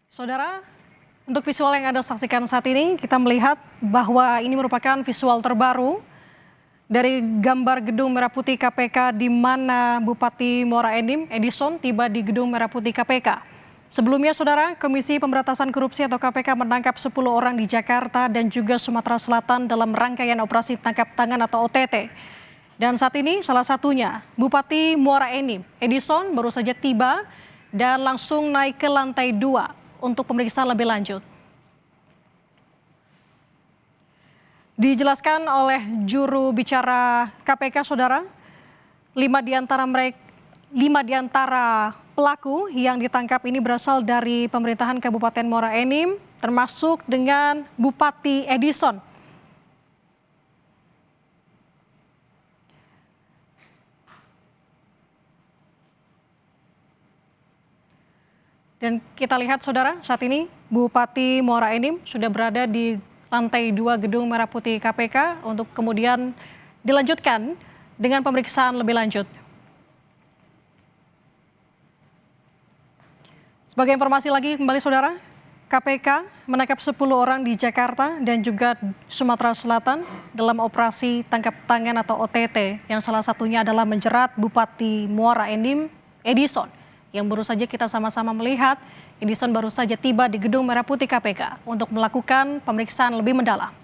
Saudara, untuk visual yang Anda saksikan saat ini, kita melihat bahwa ini merupakan visual terbaru dari gambar Gedung Merah Putih KPK di mana Bupati Muara Enim, Edison, tiba di Gedung Merah Putih KPK. Sebelumnya, Saudara, Komisi Pemberantasan Korupsi atau KPK menangkap 10 orang di Jakarta dan juga Sumatera Selatan dalam rangkaian operasi tangkap tangan atau OTT. Dan saat ini salah satunya Bupati Muara Enim, Edison, baru saja tiba dan langsung naik ke lantai 2 untuk pemeriksaan lebih lanjut. Dijelaskan oleh juru bicara KPK, Saudara, 5 di antara pelaku yang ditangkap ini berasal dari pemerintahan Kabupaten Muara Enim, termasuk dengan Bupati Edison. Dan kita lihat, Saudara, saat ini Bupati Muara Enim sudah berada di lantai 2 Gedung Merah Putih KPK untuk kemudian dilanjutkan dengan pemeriksaan lebih lanjut. Sebagai informasi lagi kembali, Saudara, KPK menangkap 10 orang di Jakarta dan juga Sumatera Selatan dalam operasi tangkap tangan atau OTT yang salah satunya adalah menjerat Bupati Muara Enim, Edison, yang baru saja kita sama-sama melihat. Edison baru saja tiba di Gedung Merah Putih KPK untuk melakukan pemeriksaan lebih mendalam.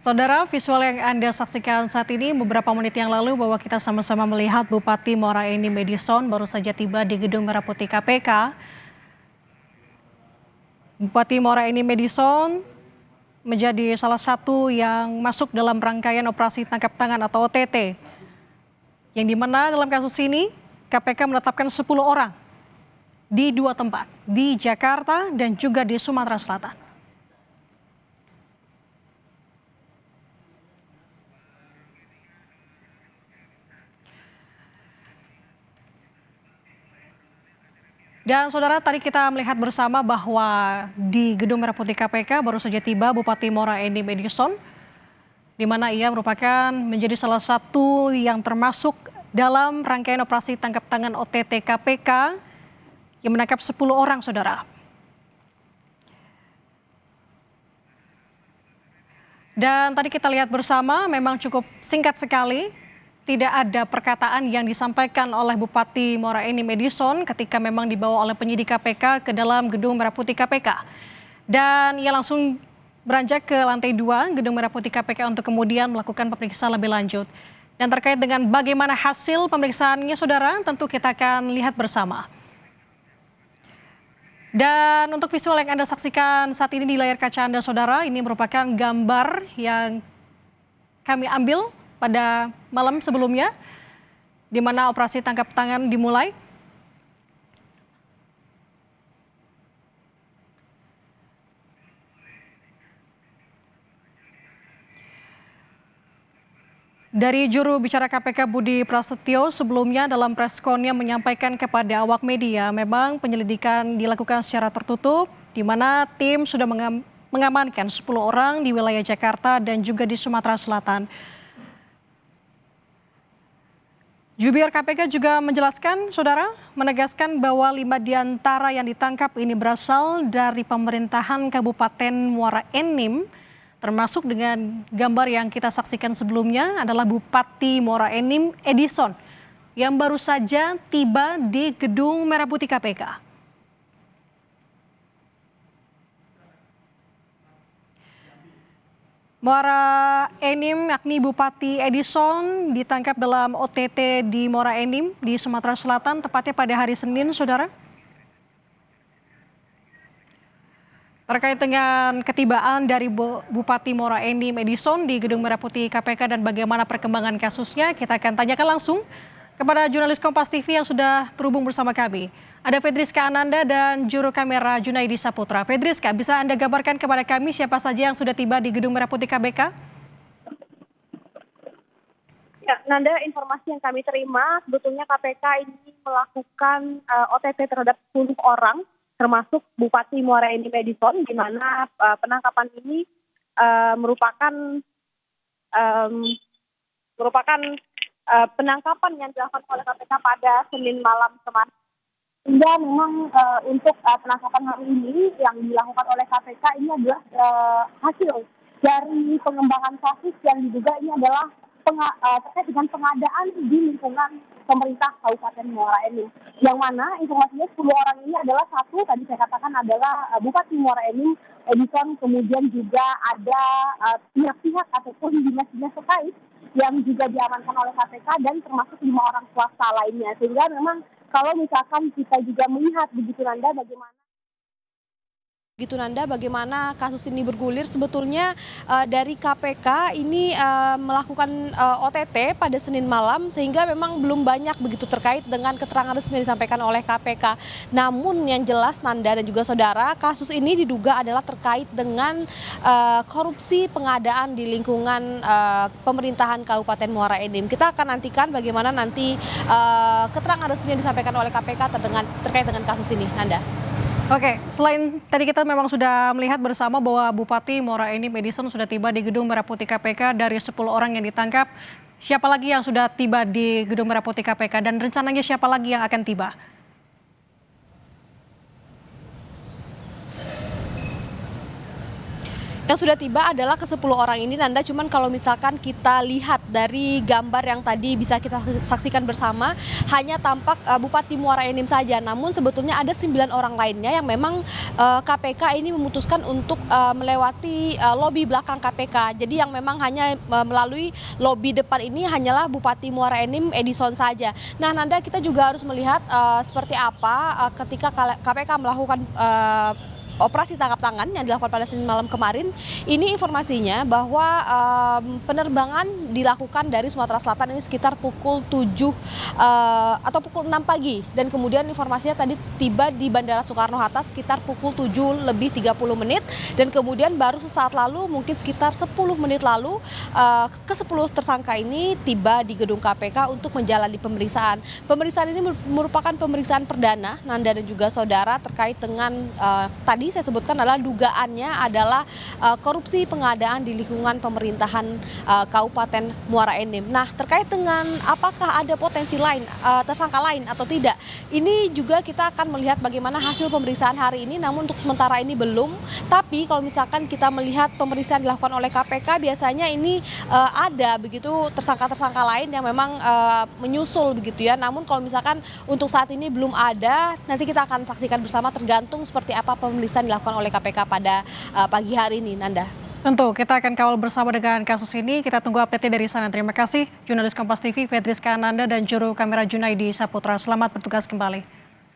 Saudara, visual yang Anda saksikan saat ini beberapa menit yang lalu bahwa kita sama-sama melihat Bupati Muara Enim, Edison baru saja tiba di Gedung Merah Putih KPK. Bupati Muara Enim, Edison menjadi salah satu yang masuk dalam rangkaian operasi tangkap tangan atau OTT. Yang dimana dalam kasus ini KPK menetapkan 10 orang di 2 tempat, di Jakarta dan juga di Sumatera Selatan. Dan Saudara, tadi kita melihat bersama bahwa di Gedung Merah Putih KPK baru saja tiba Bupati Muara Enim, Edison, di mana ia merupakan menjadi salah satu yang termasuk dalam rangkaian operasi tangkap tangan OTT KPK yang menangkap 10 orang, Saudara. Dan tadi kita lihat bersama memang cukup singkat sekali. Tidak ada perkataan yang disampaikan oleh Bupati Muara Enim, Edison ketika memang dibawa oleh penyidik KPK ke dalam Gedung Merah Putih KPK. Dan ia langsung beranjak ke lantai 2 Gedung Merah Putih KPK untuk kemudian melakukan pemeriksaan lebih lanjut. Dan terkait dengan bagaimana hasil pemeriksaannya, Saudara, tentu kita akan lihat bersama. Dan untuk visual yang Anda saksikan saat ini di layar kaca Anda, Saudara, ini merupakan gambar yang kami ambil pada malam sebelumnya, di mana operasi tangkap tangan dimulai. Dari juru bicara KPK Budi Prasetyo sebelumnya dalam preskonnya menyampaikan kepada awak media, memang penyelidikan dilakukan secara tertutup, di mana tim sudah mengamankan 10 orang di wilayah Jakarta dan juga di Sumatera Selatan. Jubir KPK juga menjelaskan, Saudara, menegaskan bahwa 5 di antara yang ditangkap ini berasal dari pemerintahan Kabupaten Muara Enim, termasuk dengan gambar yang kita saksikan sebelumnya adalah Bupati Muara Enim, Edison, yang baru saja tiba di Gedung Merah Putih KPK. Muara Enim, yakni Bupati Edison, ditangkap dalam OTT di Muara Enim di Sumatera Selatan, tepatnya pada hari Senin, Saudara. Terkait dengan ketibaan dari Bupati Muara Enim, Edison di Gedung Merah Putih KPK dan bagaimana perkembangan kasusnya, kita akan tanyakan langsung kepada jurnalis Kompas TV yang sudah terhubung bersama kami. Ada Fedriska Ananda dan juru kamera Junaidi Saputra. Fedriska, bisa Anda gambarkan kepada kami siapa saja yang sudah tiba di Gedung Merah Putih KPK? Ya, Nanda, informasi yang kami terima sebetulnya KPK ini melakukan OTT terhadap 10 orang, termasuk Bupati Muara Enim Edison, di mana penangkapan ini merupakan em, merupakan penangkapan yang dilakukan oleh KPK pada Senin malam kemarin. Hingga memang untuk penangkapan hari ini yang dilakukan oleh KPK ini adalah hasil dari pengembangan kasus yang diduga ini adalah terkait dengan pengadaan di lingkungan pemerintah Kabupaten Muara Enim. Yang mana informasinya 10 orang ini adalah satu, tadi saya katakan adalah Bupati Muara Enim Edison, kemudian juga ada pihak-pihak ataupun dinas-dinas terkait yang juga diamankan oleh KPK dan termasuk 5 orang swasta lainnya. Sehingga memang kalau misalkan kita juga melihat begitu Nanda bagaimana kasus ini bergulir, sebetulnya dari KPK ini melakukan OTT pada Senin malam sehingga memang belum banyak begitu terkait dengan keterangan resmi yang disampaikan oleh KPK. Namun yang jelas Nanda dan juga saudara, kasus ini diduga adalah terkait dengan korupsi pengadaan di lingkungan pemerintahan Kabupaten Muara Enim. Kita akan nantikan bagaimana nanti keterangan resmi yang disampaikan oleh KPK terkait dengan kasus ini, Nanda. Oke, selain tadi kita memang sudah melihat bersama bahwa Bupati Muara Enim Edison sudah tiba di Gedung Merah Putih KPK dari 10 orang yang ditangkap. Siapa lagi yang sudah tiba di Gedung Merah Putih KPK dan rencananya siapa lagi yang akan tiba? Yang sudah tiba adalah ke-10 orang ini, Nanda. Cuman kalau misalkan kita lihat dari gambar yang tadi bisa kita saksikan bersama, hanya tampak Bupati Muara Enim saja. Namun sebetulnya ada 9 orang lainnya yang memang KPK ini memutuskan untuk melewati lobi belakang KPK. Jadi yang memang hanya melalui lobi depan ini hanyalah Bupati Muara Enim Edison saja. Nah, Nanda, kita juga harus melihat seperti apa ketika KPK melakukan operasi tangkap tangan yang dilakukan pada Senin malam kemarin. Ini informasinya bahwa penerbangan dilakukan dari Sumatera Selatan ini sekitar pukul 7 atau pukul 6 pagi. Dan kemudian informasinya tadi tiba di Bandara Soekarno-Hatta sekitar pukul 7 lebih 30 menit. Dan kemudian baru sesaat lalu, mungkin sekitar 10 menit lalu, ke-10 tersangka ini tiba di gedung KPK untuk menjalani pemeriksaan. Pemeriksaan ini merupakan pemeriksaan perdana, Nanda dan juga saudara, terkait dengan tadi saya sebutkan adalah dugaannya adalah korupsi pengadaan di lingkungan pemerintahan Kabupaten Muara Enim. Nah, terkait dengan apakah ada potensi lain, tersangka lain atau tidak, ini juga kita akan melihat bagaimana hasil pemeriksaan hari ini, namun untuk sementara ini belum. Tapi kalau misalkan kita melihat pemeriksaan dilakukan oleh KPK, biasanya ini ada begitu tersangka-tersangka lain yang memang menyusul begitu ya. Namun kalau misalkan untuk saat ini belum ada, nanti kita akan saksikan bersama tergantung seperti apa pemeriksaan dilakukan oleh KPK pada pagi hari ini, Nanda. Tentu, kita akan kawal bersama dengan kasus ini. Kita tunggu update dari sana. Terima kasih, jurnalis Kompas TV, Fedriska Ananda, dan juru kamera Junaidi Saputra. Selamat bertugas kembali.